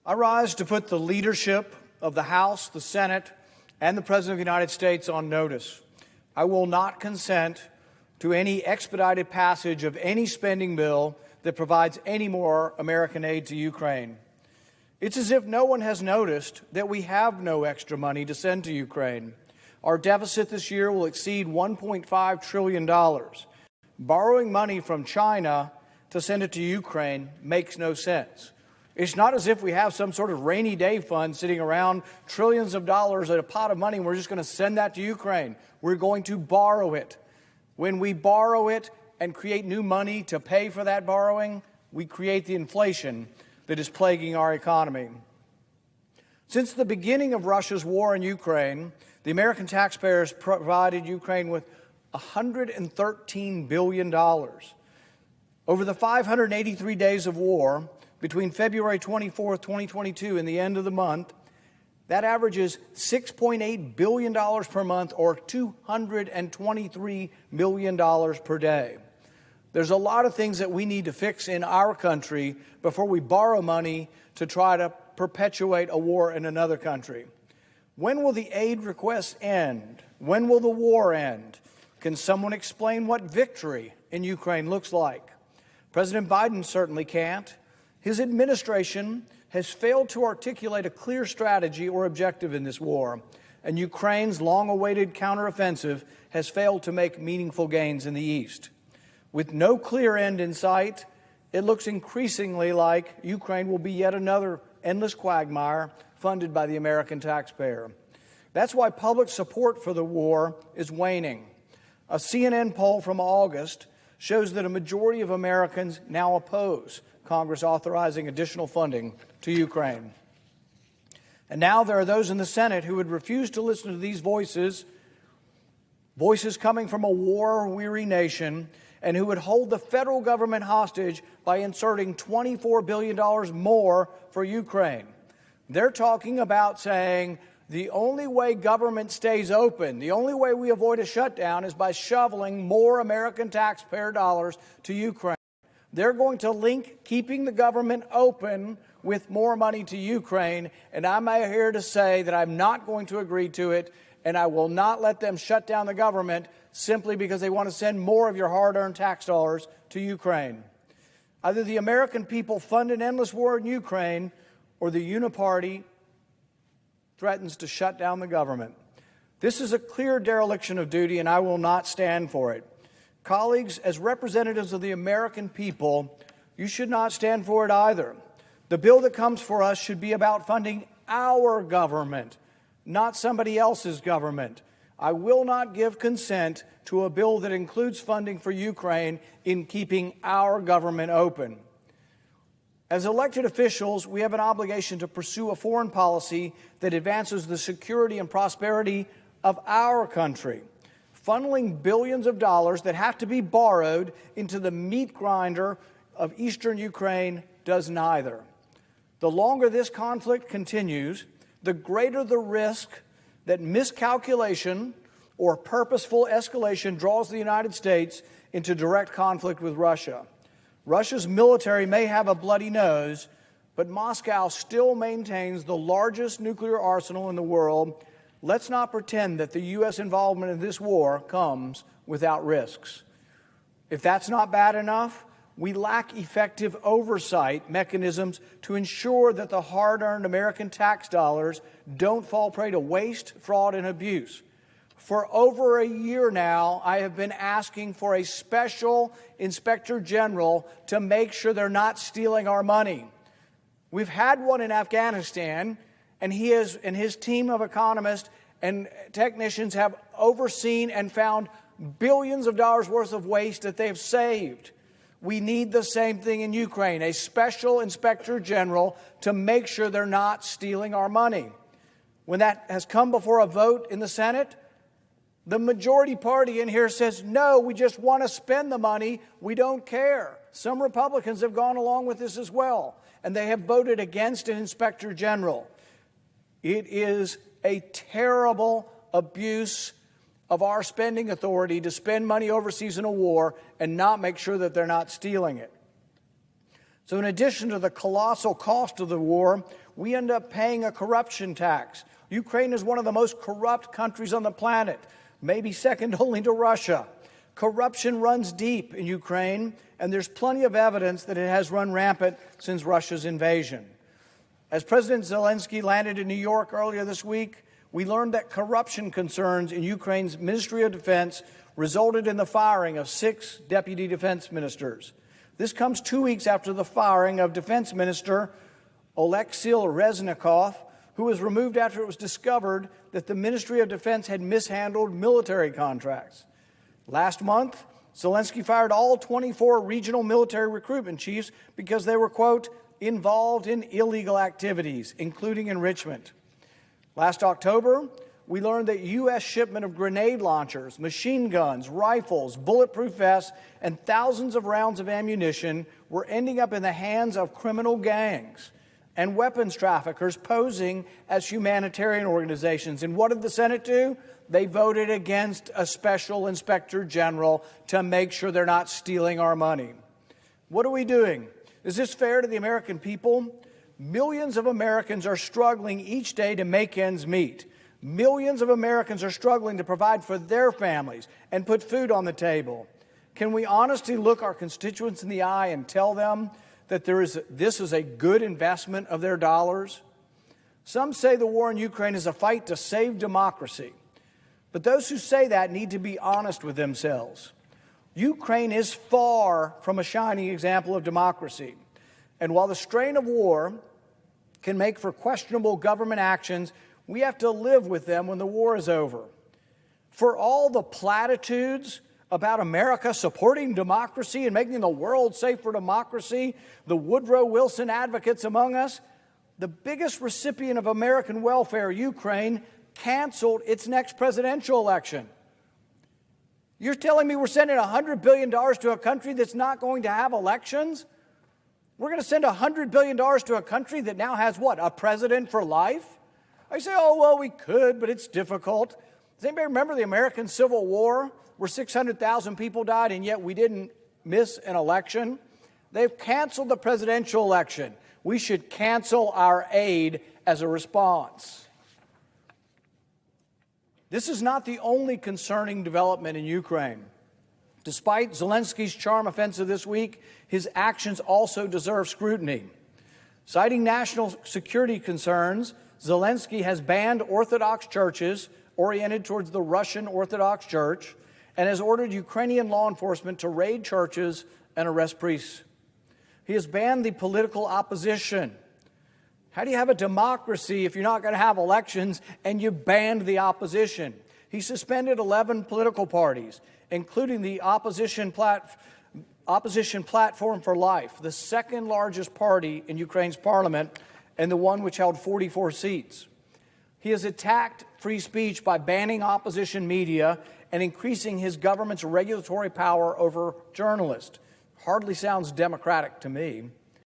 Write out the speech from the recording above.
I rise to put the leadership of the House, the Senate, and the President of the United States on notice. I will not consent to any expedited passage of any spending bill that provides any more American aid to Ukraine. It's as if no one has noticed that we have no extra money to send to Ukraine. Our deficit this year will exceed $1.5 trillion. Borrowing money from China to send it to Ukraine makes no sense. It's not as if we have some sort of rainy day fund sitting around, trillions of dollars in a pot of money, and we're just going to send that to Ukraine. We're going to borrow it. When we borrow it and create new money to pay for that borrowing, we create the inflation that is plaguing our economy. Since the beginning of Russia's war in Ukraine, the American taxpayers provided Ukraine with $113 billion. Over the 583 days of war, between February 24, 2022 and the end of the month, that averages $6.8 billion per month, or $223 million per day. There's a lot of things that we need to fix in our country before we borrow money to try to perpetuate a war in another country. When will the aid requests end? When will the war end? Can someone explain what victory in Ukraine looks like? President Biden certainly can't. His administration has failed to articulate a clear strategy or objective in this war, and Ukraine's long-awaited counteroffensive has failed to make meaningful gains in the east. With no clear end in sight, it looks increasingly like Ukraine will be yet another endless quagmire funded by the American taxpayer. That's why public support for the war is waning. A CNN poll from August shows that a majority of Americans now oppose Congress authorizing additional funding to Ukraine. And now there are those in the Senate who would refuse to listen to these voices coming from a war-weary nation, and who would hold the federal government hostage by inserting $24 billion more for Ukraine. They're talking about saying the only way government stays open, the only way we avoid a shutdown, is by shoveling more American taxpayer dollars to Ukraine. They're going to link keeping the government open with more money to Ukraine, and I'm here to say that I'm not going to agree to it, and I will not let them shut down the government simply because they want to send more of your hard-earned tax dollars to Ukraine. Either the American people fund an endless war in Ukraine, or the uniparty threatens to shut down the government. This is a clear dereliction of duty, and I will not stand for it. Colleagues, as representatives of the American people, you should not stand for it either. The bill that comes for us should be about funding our government, not somebody else's government. I will not give consent to a bill that includes funding for Ukraine in keeping our government open. As elected officials, we have an obligation to pursue a foreign policy that advances the security and prosperity of our country. Funneling billions of dollars that have to be borrowed into the meat grinder of eastern Ukraine does neither. The longer this conflict continues, the greater the risk that miscalculation or purposeful escalation draws the United States into direct conflict with Russia. Russia's military may have a bloody nose, but Moscow still maintains the largest nuclear arsenal in the world. Let's not pretend that the U.S. involvement in this war comes without risks. If that's not bad enough, we lack effective oversight mechanisms to ensure that the hard-earned American tax dollars don't fall prey to waste, fraud, and abuse. For over a year now, I have been asking for a special inspector general to make sure they're not stealing our money. We've had one in Afghanistan, and he and his team of economists and technicians have overseen and found billions of dollars worth of waste that they've saved. We need the same thing in Ukraine, a special inspector general to make sure they're not stealing our money. When that has come before a vote in the Senate, the majority party in here says, no, we just want to spend the money. We don't care. Some Republicans have gone along with this as well, and they have voted against an inspector general. It is a terrible abuse of our spending authority to spend money overseas in a war and not make sure that they're not stealing it. So in addition to the colossal cost of the war, we end up paying a corruption tax. Ukraine is one of the most corrupt countries on the planet, maybe second only to Russia. Corruption runs deep in Ukraine, and there's plenty of evidence that it has run rampant since Russia's invasion. As President Zelensky landed in New York earlier this week, we learned that corruption concerns in Ukraine's Ministry of Defense resulted in the firing of 6 deputy defense ministers. This comes 2 weeks after the firing of Defense Minister Oleksiy Reznikov, who was removed after it was discovered that the Ministry of Defense had mishandled military contracts. Last month, Zelensky fired all 24 regional military recruitment chiefs because they were, quote, involved in illegal activities, including enrichment. Last October, we learned that U.S. shipment of grenade launchers, machine guns, rifles, bulletproof vests, and thousands of rounds of ammunition were ending up in the hands of criminal gangs and weapons traffickers posing as humanitarian organizations. And what did the Senate do? They voted against a special inspector general to make sure they're not stealing our money. What are we doing? Is this fair to the American people? Millions of Americans are struggling each day to make ends meet. Millions of Americans are struggling to provide for their families and put food on the table. Can we honestly look our constituents in the eye and tell them that this is a good investment of their dollars? Some say the war in Ukraine is a fight to save democracy. But those who say that need to be honest with themselves. Ukraine is far from a shining example of democracy. And while the strain of war can make for questionable government actions, we have to live with them when the war is over. For all the platitudes about America supporting democracy and making the world safe for democracy, the Woodrow Wilson advocates among us, the biggest recipient of American welfare, Ukraine, canceled its next presidential election. You're telling me we're sending $100 billion to a country that's not going to have elections? We're going to send $100 billion to a country that now has what, a president for life? I say, oh, well, we could, but it's difficult. Does anybody remember the American Civil War, where 600,000 people died, and yet we didn't miss an election? They've canceled the presidential election. We should cancel our aid as a response. This is not the only concerning development in Ukraine. Despite Zelensky's charm offensive this week, his actions also deserve scrutiny. Citing national security concerns, Zelensky has banned Orthodox churches oriented towards the Russian Orthodox Church and has ordered Ukrainian law enforcement to raid churches and arrest priests. He has banned the political opposition. How do you have a democracy if you're not going to have elections and you banned the opposition? He suspended 11 political parties, including the Opposition Platform for Life, the second largest party in Ukraine's parliament and the one which held 44 seats. He has attacked free speech by banning opposition media and increasing his government's regulatory power over journalists. Hardly sounds democratic to me.